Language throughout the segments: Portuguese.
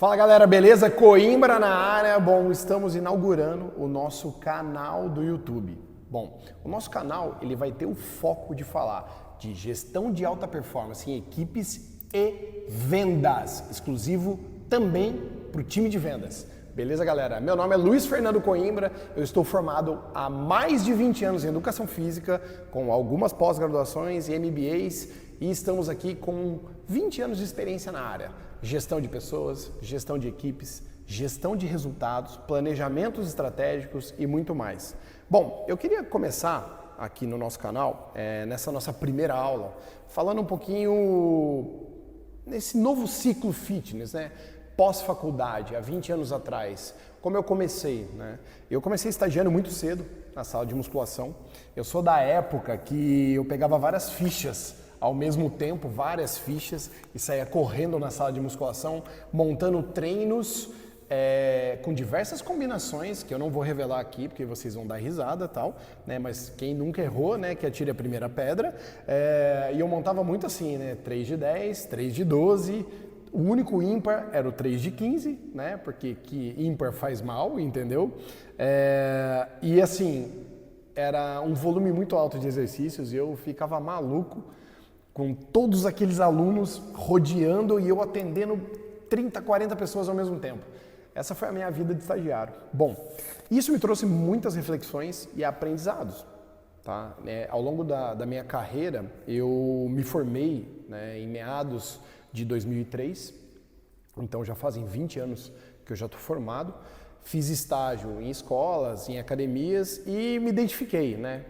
Fala galera, beleza? Coimbra na área. Bom, estamos inaugurando o nosso canal do YouTube. Bom, o nosso canal ele vai ter o foco de falar de gestão de alta performance em equipes e vendas, exclusivo também para o time de vendas. Beleza, galera? Meu nome é Luiz Fernando Coimbra, eu estou formado há mais de 20 anos em Educação Física, com algumas pós-graduações e MBAs, e estamos aqui com 20 anos de experiência na área. Gestão de pessoas, gestão de equipes, gestão de resultados, planejamentos estratégicos e muito mais. Bom, eu queria começar aqui no nosso canal, nessa nossa primeira aula, falando um pouquinho nesse novo ciclo fitness, né? Pós-faculdade, há 20 anos atrás, como eu comecei, né? Eu comecei estagiando muito cedo na sala de musculação. Eu sou da época que eu pegava várias fichas ao mesmo tempo, várias fichas, e saía correndo na sala de musculação, montando treinos com diversas combinações, que eu não vou revelar aqui, porque vocês vão dar risada e tal, né? Mas quem nunca errou, né, que atire a primeira pedra. E eu montava muito assim, né? 3 de 10, 3 de 12, o único ímpar era o 3 de 15, né? Porque que ímpar faz mal, entendeu? E assim, era um volume muito alto de exercícios e eu ficava maluco com todos aqueles alunos rodeando e eu atendendo 30, 40 pessoas ao mesmo tempo. Essa foi a minha vida de estagiário. Bom, isso me trouxe muitas reflexões e aprendizados. Tá? Ao longo da minha carreira, eu me formei, né, em meados de 2003, então já fazem 20 anos que eu já estou formado. Fiz estágio em escolas, em academias e me identifiquei, né,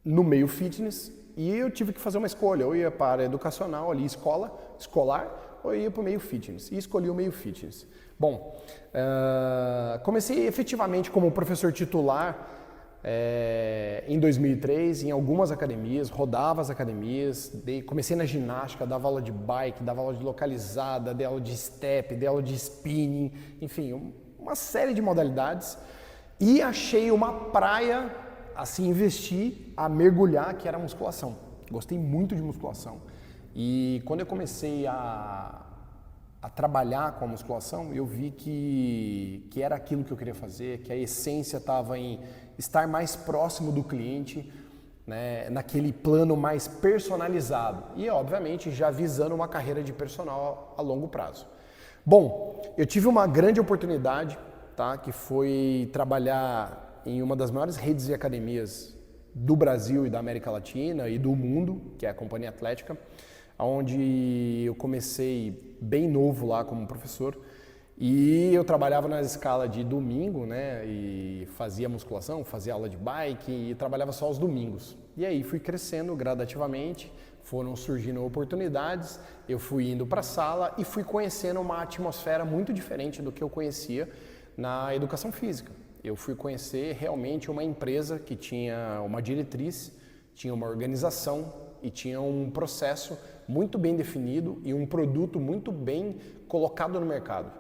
no meio fitness. E eu tive que fazer uma escolha, eu ia para a educacional ali, escolar, ou eu ia para o meio fitness, e escolhi o meio fitness. Bom, comecei efetivamente como professor titular em 2003, em algumas academias, rodava as academias, comecei na ginástica, dava aula de bike, dava aula de localizada, dei aula de step, dei aula de spinning, enfim, uma série de modalidades, e achei uma praia assim, investi a mergulhar, que era a musculação. Gostei muito de musculação. E quando eu comecei a trabalhar com a musculação, eu vi que era aquilo que eu queria fazer, que a essência estava em estar mais próximo do cliente, né, naquele plano mais personalizado. E, obviamente, já visando uma carreira de personal a longo prazo. Bom, eu tive uma grande oportunidade, tá, que foi trabalhar em uma das maiores redes de academias do Brasil e da América Latina e do mundo, que é a Companhia Atlética, onde eu comecei bem novo lá como professor e eu trabalhava na escala de domingo, né, e fazia musculação, fazia aula de bike e trabalhava só aos domingos. E aí fui crescendo gradativamente, foram surgindo oportunidades, eu fui indo para a sala e fui conhecendo uma atmosfera muito diferente do que eu conhecia na educação física. Eu fui conhecer realmente uma empresa que tinha uma diretriz, tinha uma organização e tinha um processo muito bem definido e um produto muito bem colocado no mercado.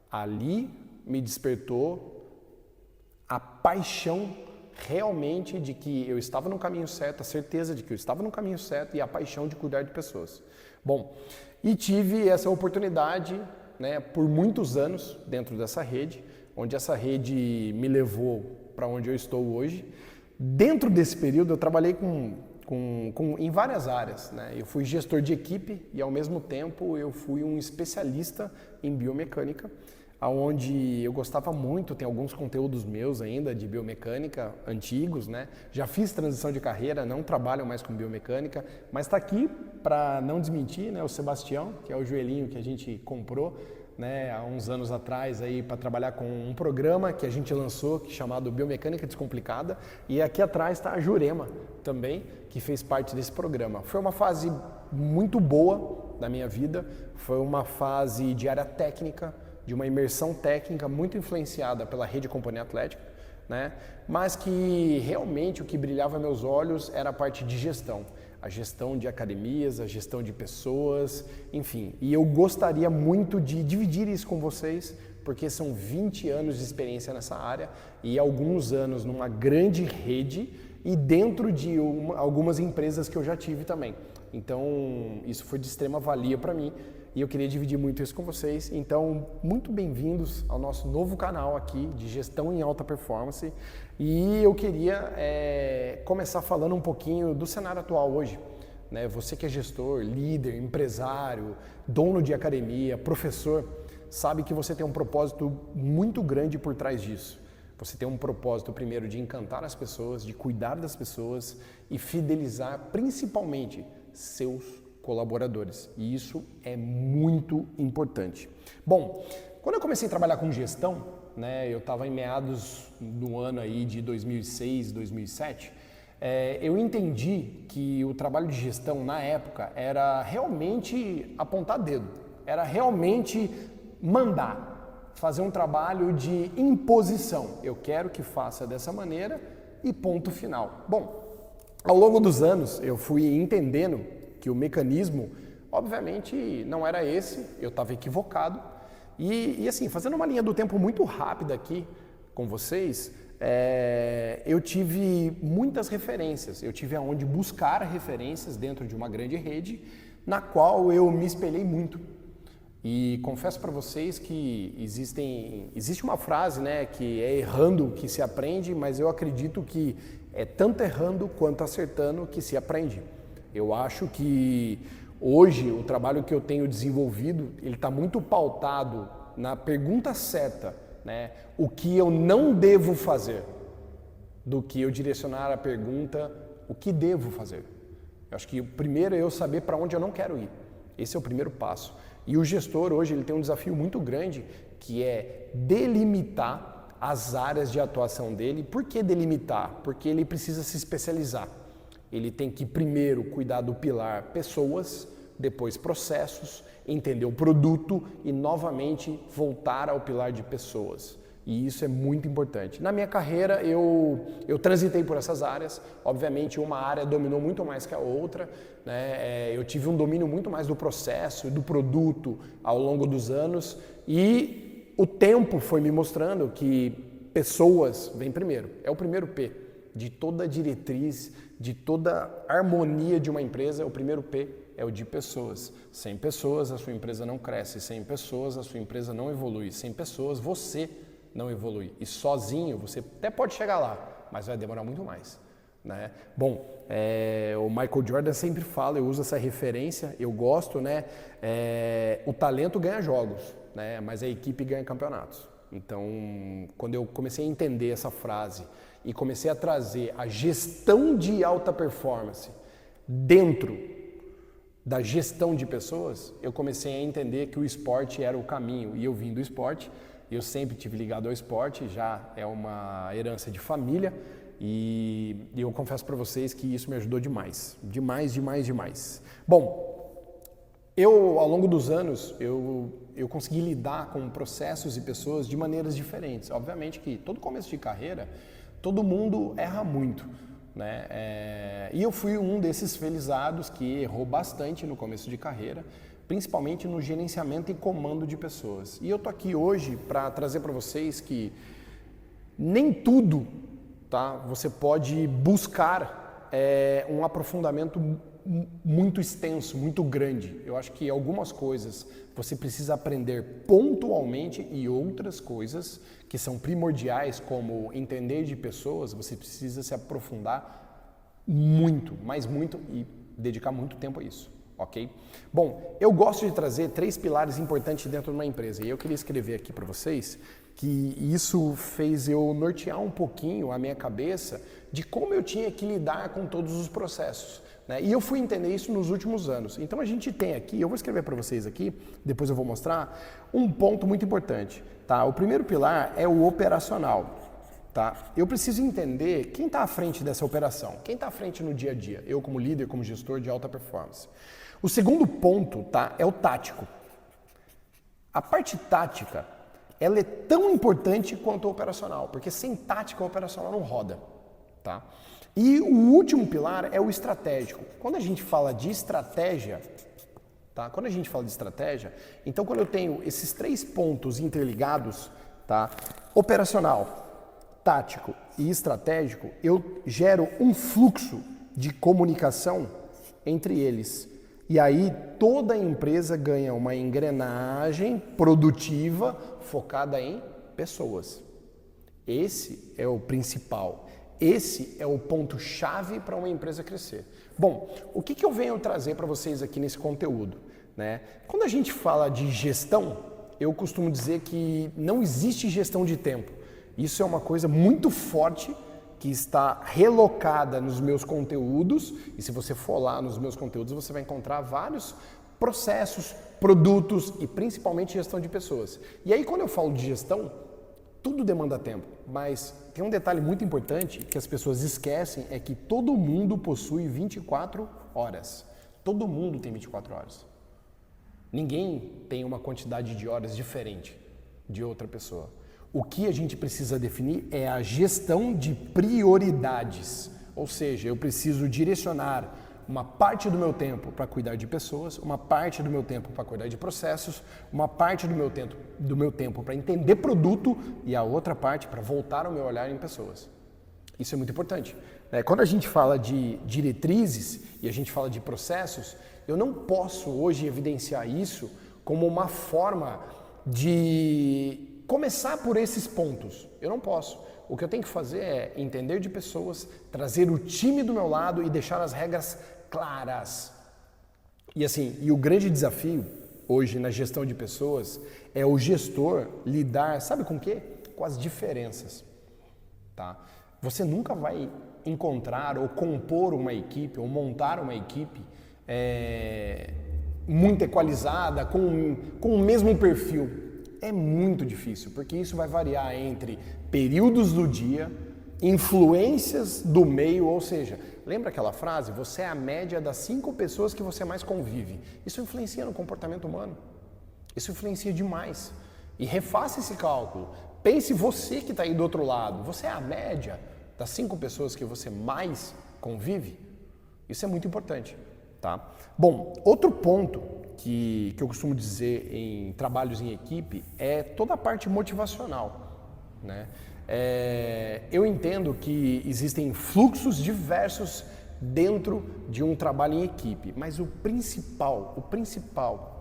Ali me despertou a paixão realmente de que eu estava no caminho certo, a certeza de que eu estava no caminho certo e a paixão de cuidar de pessoas. Bom, e tive essa oportunidade, né, por muitos anos dentro dessa rede, onde essa rede me levou para onde eu estou hoje. Dentro desse período eu trabalhei em várias áreas, né? Eu fui gestor de equipe e ao mesmo tempo eu fui um especialista em biomecânica, onde eu gostava muito, tem alguns conteúdos meus ainda de biomecânica antigos, né? Já fiz transição de carreira, não trabalho mais com biomecânica, mas está aqui para não desmentir, né? O Sebastião, que é o joelhinho que a gente comprou, né, há uns anos atrás aí para trabalhar com um programa que a gente lançou chamado Biomecânica Descomplicada, e aqui atrás está a Jurema também, que fez parte desse programa. Foi uma fase muito boa da minha vida, foi uma fase de área técnica, de uma imersão técnica muito influenciada pela rede Companhia Atlética, né, mas que realmente o que brilhava meus olhos era a parte de gestão. A gestão de academias, a gestão de pessoas, enfim. E eu gostaria muito de dividir isso com vocês, porque são 20 anos de experiência nessa área e alguns anos numa grande rede e dentro de algumas empresas que eu já tive também. Então, isso foi de extrema valia para mim e eu queria dividir muito isso com vocês. Então, muito bem-vindos ao nosso novo canal aqui de gestão em alta performance. E eu queria começar falando um pouquinho do cenário atual hoje. Né? Você que é gestor, líder, empresário, dono de academia, professor, sabe que você tem um propósito muito grande por trás disso. Você tem um propósito primeiro de encantar as pessoas, de cuidar das pessoas e fidelizar principalmente seus colaboradores. E isso é muito importante. Bom, quando eu comecei a trabalhar com gestão, né, eu estava em meados do ano aí de 2006, 2007, eu entendi que o trabalho de gestão na época era realmente apontar dedo, era realmente mandar, fazer um trabalho de imposição. Eu quero que faça dessa maneira e ponto final. Bom, ao longo dos anos eu fui entendendo que o mecanismo, obviamente, não era esse, eu estava equivocado. E assim, fazendo uma linha do tempo muito rápida aqui com vocês, eu tive muitas referências, eu tive aonde buscar referências dentro de uma grande rede, na qual eu me espelhei muito. E confesso para vocês que existe uma frase, né, que é errando que se aprende, mas eu acredito que é tanto errando quanto acertando que se aprende. Eu acho que hoje o trabalho que eu tenho desenvolvido, ele está muito pautado na pergunta certa, né? O que eu não devo fazer, do que eu direcionar a pergunta, o que devo fazer. Eu acho que o primeiro é eu saber para onde eu não quero ir. Esse é o primeiro passo. E o gestor hoje ele tem um desafio muito grande, que é delimitar as áreas de atuação dele. Por que delimitar? Porque ele precisa se especializar. Ele tem que primeiro cuidar do pilar pessoas, depois processos, entender o produto e novamente voltar ao pilar de pessoas. E isso é muito importante. Na minha carreira eu transitei por essas áreas, obviamente uma área dominou muito mais que a outra, né? Eu tive um domínio muito mais do processo, do produto ao longo dos anos e o tempo foi me mostrando que pessoas vem primeiro, é o primeiro P de toda diretriz, de toda harmonia de uma empresa, o primeiro P é o de pessoas. Sem pessoas, a sua empresa não cresce. Sem pessoas, a sua empresa não evolui. Sem pessoas, você não evolui. E sozinho, você até pode chegar lá, mas vai demorar muito mais. Né? Bom, o Michael Jordan sempre fala, eu uso essa referência, eu gosto, né? O talento ganha jogos, né? Mas a equipe ganha campeonatos. Então, quando eu comecei a entender essa frase e comecei a trazer a gestão de alta performance dentro da gestão de pessoas, eu comecei a entender que o esporte era o caminho. E eu vim do esporte, eu sempre tive ligado ao esporte, já é uma herança de família. E eu confesso para vocês que isso me ajudou demais. Demais, demais, demais. Bom, ao longo dos anos, eu consegui lidar com processos e pessoas de maneiras diferentes. Obviamente que todo começo de carreira, todo mundo erra muito, né? E eu fui um desses felizados que errou bastante no começo de carreira, principalmente no gerenciamento e comando de pessoas. E eu tô aqui hoje para trazer para vocês que nem tudo, tá? Você pode buscar um aprofundamento muito extenso, muito grande. Eu acho que algumas coisas você precisa aprender pontualmente e outras coisas que são primordiais, como entender de pessoas, você precisa se aprofundar muito, mas muito e dedicar muito tempo a isso, ok? Bom, eu gosto de trazer 3 pilares importantes dentro de uma empresa e eu queria escrever aqui para vocês que isso fez eu nortear um pouquinho a minha cabeça de como eu tinha que lidar com todos os processos. Né? E eu fui entender isso nos últimos anos. Então a gente tem aqui, eu vou escrever para vocês aqui, depois eu vou mostrar, um ponto muito importante. Tá? O primeiro pilar é o operacional. Tá? Eu preciso entender quem está à frente dessa operação, quem está à frente no dia a dia, eu como líder, como gestor de alta performance. O segundo ponto, tá, é o tático. A parte tática, ela é tão importante quanto o operacional, porque sem tática o operacional não roda. Tá? E o último pilar é o estratégico. Quando a gente fala de estratégia, tá? Quando a gente fala de estratégia, então quando eu tenho esses 3 pontos interligados, tá? Operacional, tático e estratégico, eu gero um fluxo de comunicação entre eles. E aí toda a empresa ganha uma engrenagem produtiva focada em pessoas. Esse é o principal. Esse é o ponto-chave para uma empresa crescer. Bom, o que eu venho trazer para vocês aqui nesse conteúdo, né? Quando a gente fala de gestão, eu costumo dizer que não existe gestão de tempo. Isso é uma coisa muito forte que está relocada nos meus conteúdos, e se você for lá nos meus conteúdos, você vai encontrar vários processos, produtos e principalmente gestão de pessoas. E aí quando eu falo de gestão, tudo demanda tempo, mas tem um detalhe muito importante que as pessoas esquecem, é que todo mundo possui 24 horas. Todo mundo tem 24 horas. Ninguém tem uma quantidade de horas diferente de outra pessoa. O que a gente precisa definir é a gestão de prioridades. Ou seja, eu preciso direcionar uma parte do meu tempo para cuidar de pessoas, uma parte do meu tempo para cuidar de processos, uma parte do meu tempo para entender produto e a outra parte para voltar o meu olhar em pessoas. Isso é muito importante. Quando a gente fala de diretrizes e a gente fala de processos, eu não posso hoje evidenciar isso como uma forma de começar por esses pontos. Eu não posso. O que eu tenho que fazer é entender de pessoas, trazer o time do meu lado e deixar as regras claras. E o grande desafio hoje na gestão de pessoas é o gestor lidar, sabe com o quê? Com as diferenças. Tá? Você nunca vai encontrar ou compor uma equipe ou montar uma equipe muito equalizada, com o mesmo perfil. É muito difícil, porque isso vai variar entre períodos do dia, influências do meio, ou seja, lembra aquela frase? Você é a média das 5 pessoas que você mais convive. Isso influencia no comportamento humano. Isso influencia demais. E refaça esse cálculo. Pense você que está aí do outro lado. Você é a média das 5 pessoas que você mais convive? Isso é muito importante. Tá? Bom, outro ponto que eu costumo dizer em trabalhos em equipe é toda a parte motivacional, né? Eu entendo que existem fluxos diversos dentro de um trabalho em equipe, mas o principal,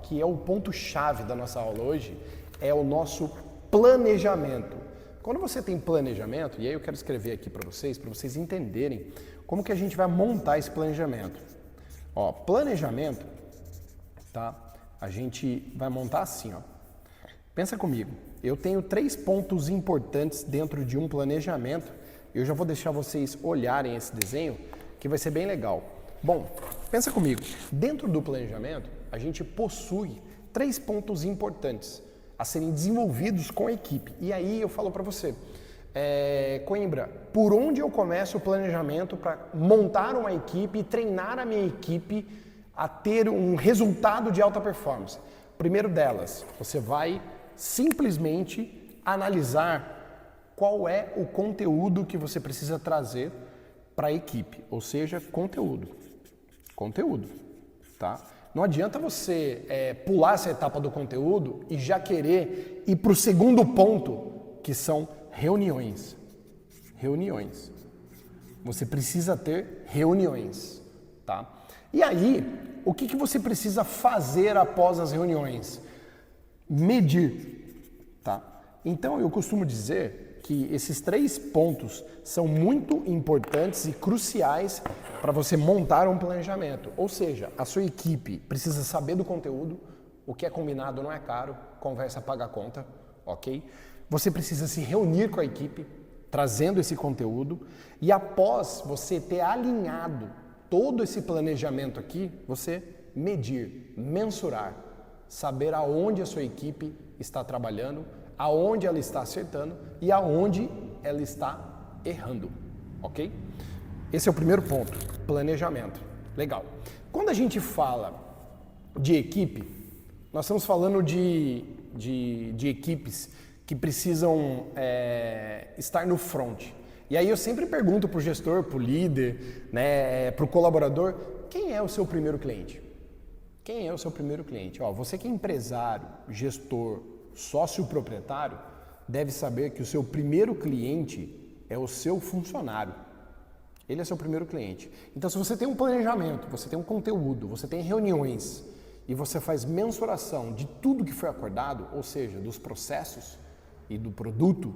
que é o ponto-chave da nossa aula hoje, é o nosso planejamento. Quando você tem planejamento, e aí eu quero escrever aqui para vocês entenderem como que a gente vai montar esse planejamento. Ó, planejamento, tá? A gente vai montar assim, ó. Pensa comigo. Eu tenho 3 pontos importantes dentro de um planejamento. Eu já vou deixar vocês olharem esse desenho, que vai ser bem legal. Bom, pensa comigo. Dentro do planejamento, a gente possui 3 pontos importantes a serem desenvolvidos com a equipe. E aí eu falo para você, Coimbra, por onde eu começo o planejamento para montar uma equipe e treinar a minha equipe a ter um resultado de alta performance? Primeiro delas, você vai simplesmente analisar qual é o conteúdo que você precisa trazer para a equipe, ou seja, conteúdo, tá? Não adianta você pular essa etapa do conteúdo e já querer ir para o segundo ponto, que são reuniões. Você precisa ter reuniões, tá? E aí, o que você precisa fazer após as reuniões? Medir, tá? Então, eu costumo dizer que esses 3 pontos são muito importantes e cruciais para você montar um planejamento. Ou seja, a sua equipe precisa saber do conteúdo, o que é combinado não é caro, conversa paga a conta, ok? Você precisa se reunir com a equipe, trazendo esse conteúdo, e após você ter alinhado todo esse planejamento aqui, você medir, mensurar, saber aonde a sua equipe está trabalhando, aonde ela está acertando e aonde ela está errando, ok? Esse é o primeiro ponto, planejamento. Legal. Quando a gente fala de equipe, nós estamos falando de equipes que precisam estar no front. E aí eu sempre pergunto para o gestor, para o líder, né, para o colaborador, quem é o seu primeiro cliente? Quem é o seu primeiro cliente? Ó, você que é empresário, gestor, sócio proprietário, deve saber que o seu primeiro cliente é o seu funcionário. Ele é seu primeiro cliente. Então, se você tem um planejamento, você tem um conteúdo, você tem reuniões e você faz mensuração de tudo que foi acordado, ou seja, dos processos e do produto,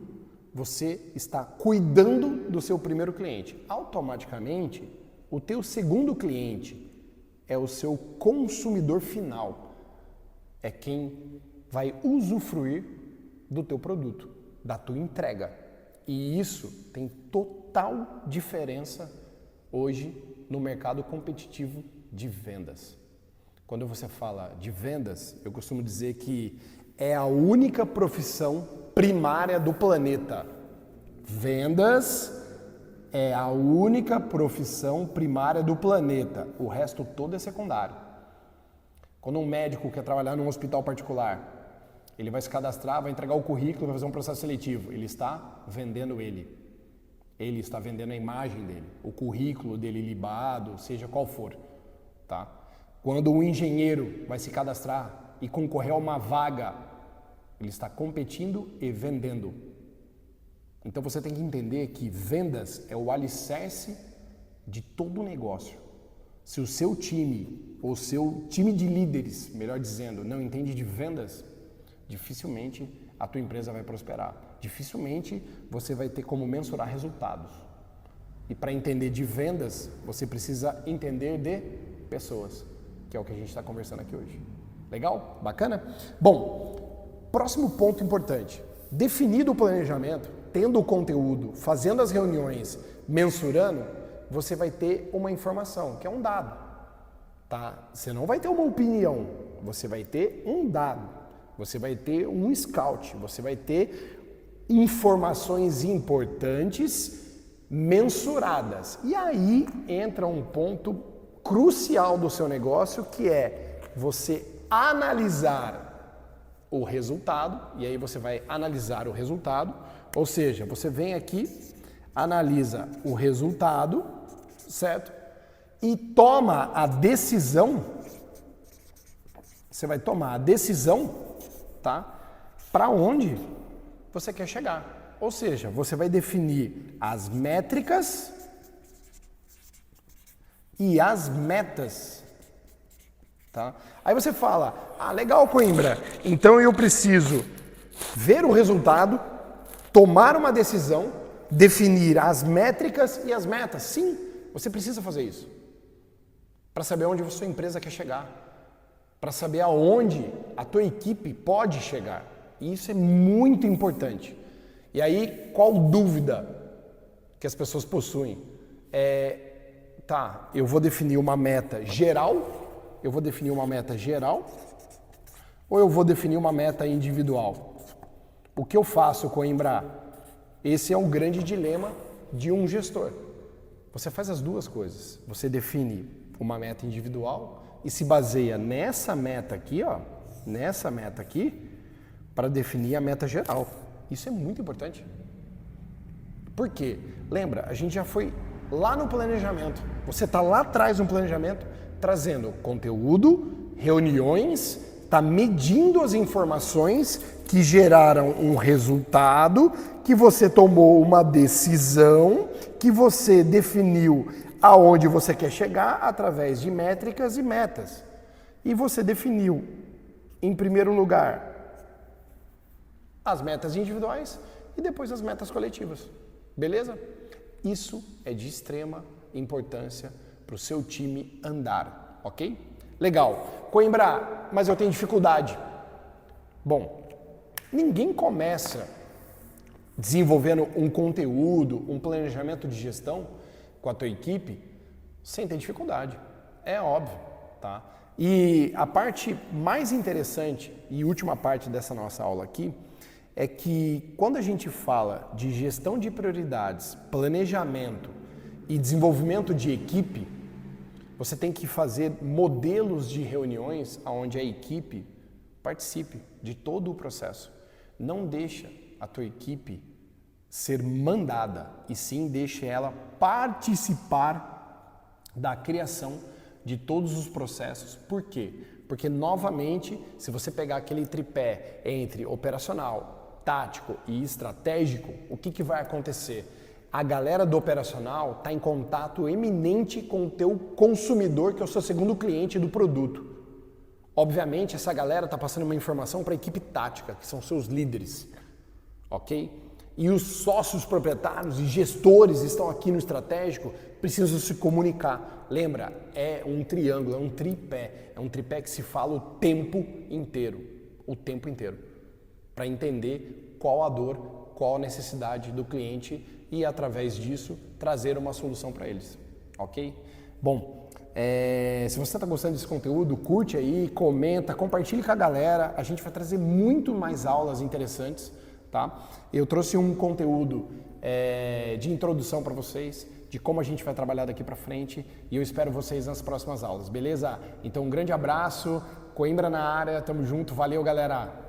você está cuidando do seu primeiro cliente. Automaticamente, o teu segundo cliente é o seu consumidor final. É quem vai usufruir do teu produto, da tua entrega. E isso tem total diferença hoje no mercado competitivo de vendas. Quando você fala de vendas, eu costumo dizer que é a única profissão primária do planeta. Vendas é a única profissão primária do planeta. O resto todo é secundário. Quando um médico quer trabalhar num hospital particular, ele vai se cadastrar, vai entregar o currículo, vai fazer um processo seletivo. Ele está vendendo ele. Ele está vendendo a imagem dele, o currículo dele libado, seja qual for. Tá? Quando um engenheiro vai se cadastrar e concorrer a uma vaga, ele está competindo e vendendo. Então você tem que entender que vendas é o alicerce de todo o negócio. Se o seu time, ou seu time de líderes, melhor dizendo, não entende de vendas, dificilmente a tua empresa vai prosperar. Dificilmente você vai ter como mensurar resultados. E para entender de vendas, você precisa entender de pessoas, que é o que a gente está conversando aqui hoje. Legal? Bacana? Bom, próximo ponto importante. Definido o planejamento, tendo o conteúdo, fazendo as reuniões, mensurando, você vai ter uma informação, que é um dado. Tá? Você não vai ter uma opinião, você vai ter um dado. Você vai ter um scout, você vai ter informações importantes mensuradas. E aí entra um ponto crucial do seu negócio, que é você analisar o resultado, e aí você vai analisar o resultado, ou seja, você vem aqui, analisa o resultado, certo? E toma a decisão, você vai tomar a decisão, tá? Para onde você quer chegar. Ou seja, você vai definir as métricas e as metas. Tá? Aí você fala, legal, Coimbra, então eu preciso ver o resultado, tomar uma decisão, definir as métricas e as metas. Sim, você precisa fazer isso. Para saber onde a sua empresa quer chegar. Para saber aonde a tua equipe pode chegar. E isso é muito importante. E aí, qual dúvida que as pessoas possuem? Eu vou definir uma meta geral, ou eu vou definir uma meta individual? O que eu faço, Coimbra? Esse é um grande dilema de um gestor. Você faz as duas coisas. Você define uma meta individual e se baseia nessa meta aqui, para definir a meta geral. Isso é muito importante. Por quê? Lembra, a gente já foi lá no planejamento. Você está lá atrás no planejamento, trazendo conteúdo, reuniões, está medindo as informações que geraram um resultado, que você tomou uma decisão, que você definiu aonde você quer chegar através de métricas e metas. E você definiu, em primeiro lugar, as metas individuais e depois as metas coletivas. Beleza? Isso é de extrema importância para o seu time andar, ok? Legal. Coimbra, mas eu tenho dificuldade. Bom, ninguém começa desenvolvendo um conteúdo, um planejamento de gestão com a tua equipe sem ter dificuldade. É óbvio, tá? E a parte mais interessante e última parte dessa nossa aula aqui é que quando a gente fala de gestão de prioridades, planejamento e desenvolvimento de equipe, você tem que fazer modelos de reuniões onde a equipe participe de todo o processo. Não deixa a tua equipe ser mandada, e sim deixe ela participar da criação de todos os processos. Por quê? Porque, novamente, se você pegar aquele tripé entre operacional, tático e estratégico, o que vai acontecer? A galera do operacional está em contato eminente com o teu consumidor, que é o seu segundo cliente do produto. Obviamente, essa galera está passando uma informação para a equipe tática, que são seus líderes, ok? E os sócios proprietários e gestores estão aqui no estratégico, precisam se comunicar. Lembra, é um triângulo, é um tripé que se fala o tempo inteiro, para entender qual a dor, qual a necessidade do cliente e, através disso, trazer uma solução para eles, ok? Bom, se você está gostando desse conteúdo, curte aí, comenta, compartilhe com a galera, a gente vai trazer muito mais aulas interessantes, tá? Eu trouxe um conteúdo de introdução para vocês, de como a gente vai trabalhar daqui para frente e eu espero vocês nas próximas aulas, beleza? Então um grande abraço, Coimbra na área, tamo junto, valeu galera!